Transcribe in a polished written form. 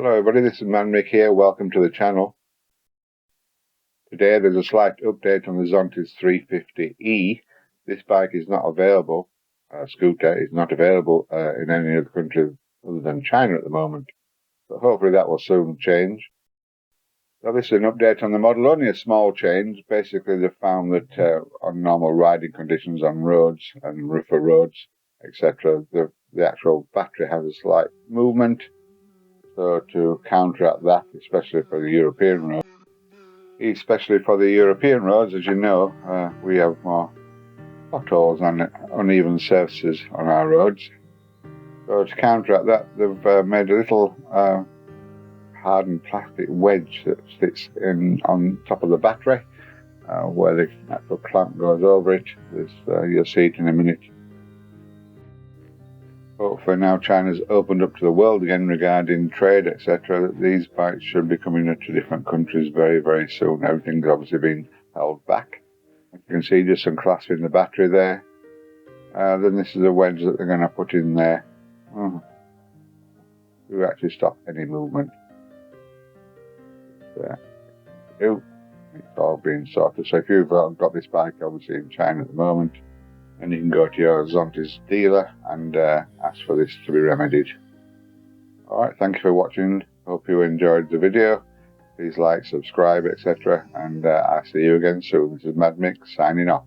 Hello everybody, this is Mick here. Welcome to the channel. Today there's a slight update on the Zontes 350E. This bike is not available, scooter is not available in any other country other than China at the moment. But hopefully that will soon change. So this is an update on the model, only a small change. Basically they've found that on normal riding conditions on roads and rougher roads, etc., the actual battery has a slight movement. So to counteract that, especially for the European roads, as you know, we have more potholes and uneven surfaces on our roads. So to counteract that, they've made a little hardened plastic wedge that sits on top of the battery, where the actual clamp goes over it. You'll see it in a minute. Hopefully now China's opened up to the world again regarding trade, etc. These bikes should be coming into different countries very, very soon. Everything's obviously been held back. You can see just some clasping the battery there. Then this is a wedge that they're going to put in there to actually stop any movement. It's all being sorted. So if you've got this bike obviously in China at the moment, and you can go to your Zontes dealer and ask for this to be remedied. Alright, thank you for watching. Hope you enjoyed the video. Please like, subscribe, etc. And I'll see you again soon. This is Mick signing off.